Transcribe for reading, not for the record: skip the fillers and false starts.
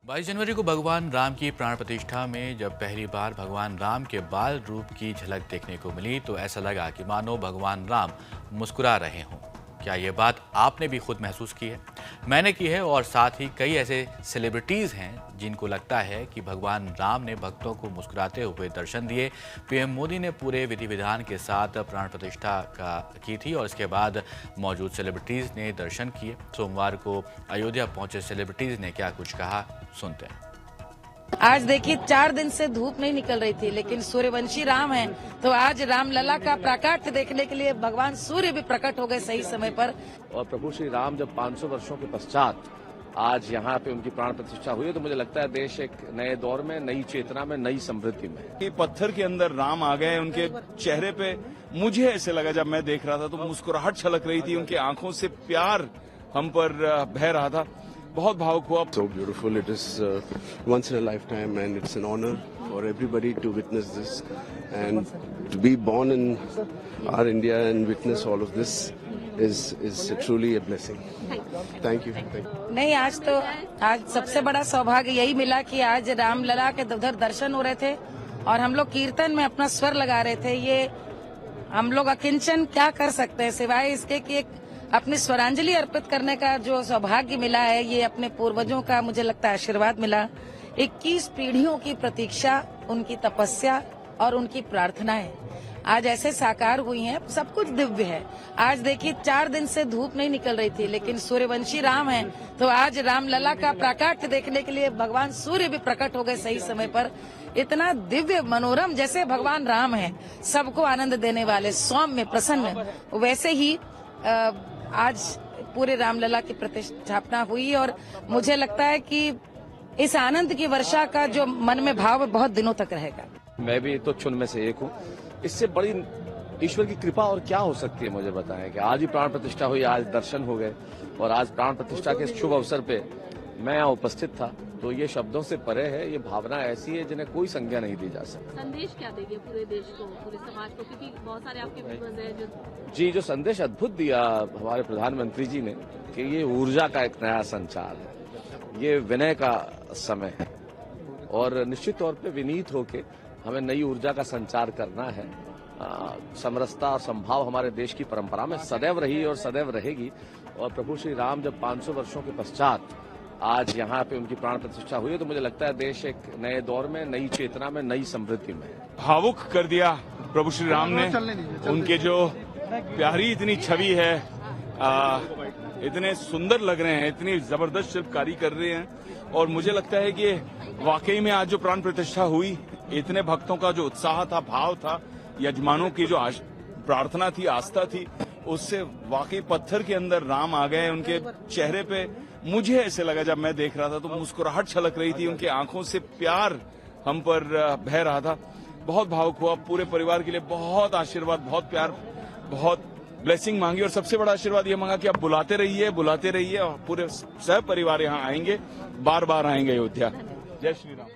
22 जनवरी को भगवान राम की प्राण प्रतिष्ठा में जब पहली बार भगवान राम के बाल रूप की झलक देखने को मिली तो ऐसा लगा कि मानो भगवान राम मुस्कुरा रहे हों। क्या ये बात आपने भी खुद महसूस की है? मैंने की है और साथ ही कई ऐसे सेलिब्रिटीज़ हैं जिनको लगता है कि भगवान राम ने भक्तों को मुस्कुराते हुए दर्शन दिए। पीएम मोदी ने पूरे विधि विधान के साथ प्राण प्रतिष्ठा की थी और इसके बाद मौजूद सेलिब्रिटीज़ ने दर्शन किए। सोमवार को अयोध्या पहुंचे सेलिब्रिटीज़ ने क्या कुछ कहा, सुनते हैं। आज देखिए 4 दिन से धूप नहीं निकल रही थी, लेकिन सूर्यवंशी राम हैं तो आज रामलला का प्राकट्य देखने के लिए भगवान सूर्य भी प्रकट हो गए सही समय पर। और प्रभु श्री राम जब 500 वर्षों के पश्चात आज यहाँ पे उनकी प्राण प्रतिष्ठा हुई है तो मुझे लगता है देश एक नए दौर में, नई चेतना में, नई समृद्धि में। ये पत्थर के अंदर राम आ गए, उनके चेहरे पे मुझे ऐसे लगा जब मैं देख रहा था तो मुस्कुराहट छलक रही थी, उनकी आंखों से प्यार हम पर बह रहा था। बहुत भावुक हुआ। So beautiful. It is once in a lifetime and it's an honor for everybody to witness this and to be born in our India and witness all of this is truly a blessing. Thank you. नहीं, आज सबसे बड़ा सौभाग्य यही मिला कि आज रामलला के उधर दर्शन हो रहे थे और हम लोग कीर्तन में अपना स्वर लगा रहे थे। ये हम लोग अकिंचन क्या कर सकते हैं सिवाय इसके कि एक अपनी स्वरांजलि अर्पित करने का जो सौभाग्य मिला है, ये अपने पूर्वजों का मुझे लगता है आशीर्वाद मिला। 21 पीढ़ियों की प्रतीक्षा, उनकी तपस्या और उनकी प्रार्थनाएं आज ऐसे साकार हुई हैं। सब कुछ दिव्य है। आज देखिए 4 दिन से धूप नहीं निकल रही थी, लेकिन सूर्यवंशी राम हैं तो आज रामलला का प्राकट्य देखने के लिए भगवान सूर्य भी प्रकट हो गए सही समय पर। इतना दिव्य मनोरम, जैसे भगवान राम हैं सबको आनंद देने वाले, सौम्य, प्रसन्न, वैसे ही आज पूरे रामलला की प्रतिष्ठापना हुई और मुझे लगता है कि इस आनंद की वर्षा का जो मन में भाव बहुत दिनों तक रहेगा। मैं भी तो चुन में से एक हूँ। इससे बड़ी ईश्वर की कृपा और क्या हो सकती है, मुझे बताएं कि आज ही प्राण प्रतिष्ठा हुई, आज दर्शन हो गए और आज प्राण प्रतिष्ठा के शुभ अवसर पे मैं यहाँ उपस्थित था, तो ये शब्दों से परे है। ये भावना ऐसी है जिन्हें कोई संज्ञा नहीं दी जा सकती। संदेश क्या देंगे पूरे देश को, पूरे समाज को, क्योंकि बहुत सारे आपके व्यूअर्स हैं जो संदेश अद्भुत दिया हमारे प्रधानमंत्री जी ने कि ये ऊर्जा का एक नया संचार है, ये विनय का समय है और निश्चित तौर पे विनीत होके हमें नई ऊर्जा का संचार करना है। समरसता और संभाव हमारे देश की परंपरा में सदैव रही और सदैव रहेगी। और प्रभु श्री राम जब 500 वर्षों के पश्चात आज यहाँ पे उनकी प्राण प्रतिष्ठा हुई है तो मुझे लगता है देश एक नए दौर में, नई चेतना में, नई समृद्धि में। भावुक कर दिया प्रभु श्री राम ने। उनके जो प्यारी इतनी छवि है, इतने सुंदर लग रहे हैं, इतनी जबरदस्त शिल्पकारी कर रहे हैं और मुझे लगता है कि वाकई में आज जो प्राण प्रतिष्ठा हुई, इतने भक्तों का जो उत्साह था, भाव था, यजमानों की जो प्रार्थना थी, आस्था थी, उससे वाकई पत्थर के अंदर राम आ गए। उनके चेहरे पे मुझे ऐसे लगा जब मैं देख रहा था तो मुस्कुराहट छलक रही थी, उनकी आंखों से प्यार हम पर बह रहा था। बहुत भावुक हुआ। पूरे परिवार के लिए बहुत आशीर्वाद, बहुत प्यार, बहुत ब्लेसिंग मांगी और सबसे बड़ा आशीर्वाद ये मांगा कि आप बुलाते रहिए और पूरे सह परिवार यहाँ आएंगे, बार बार आएंगे अयोध्या। जय श्री राम।